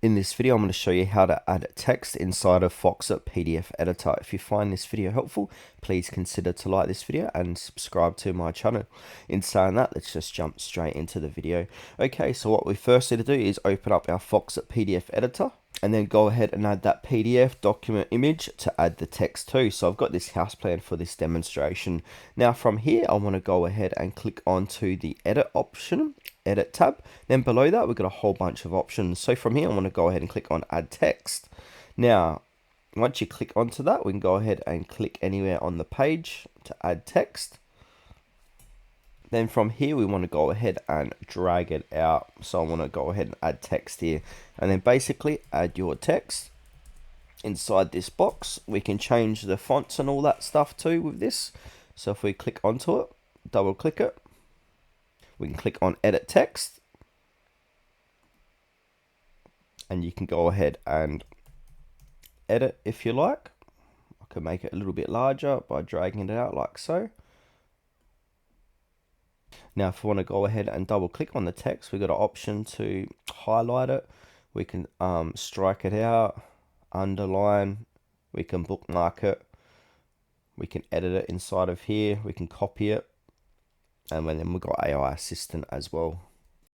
In this video, I'm going to show you how to add text inside of Foxit PDF Editor. If you find this video helpful, please consider to like this video and subscribe to my channel. In saying that, let's just jump straight into the video. Okay, so what we first need to do is open up our Foxit PDF Editor and then go ahead and add that PDF document image to add the text to. So I've got this house plan for this demonstration. Now from here, I want to go ahead and click onto the edit option. Edit tab. Then below that, we've got a whole bunch of options. So from here, I want to go ahead and click on add text. Now, once you click onto that, we can go ahead and click anywhere on the page to add text. Then from here, we want to go ahead and drag it out. So I want to go ahead and add text here. And then basically add your text inside this box. We can change the fonts and all that stuff too with this. So if we click onto it, double click it, we can click on edit text and you can go ahead and edit if you like. I can make it a little bit larger by dragging it out like so. Now if we want to go ahead and double click on the text, we've got an option to highlight it. We can strike it out, underline, we can bookmark it, we can edit it inside of here, we can copy it. And then we've got AI assistant as well.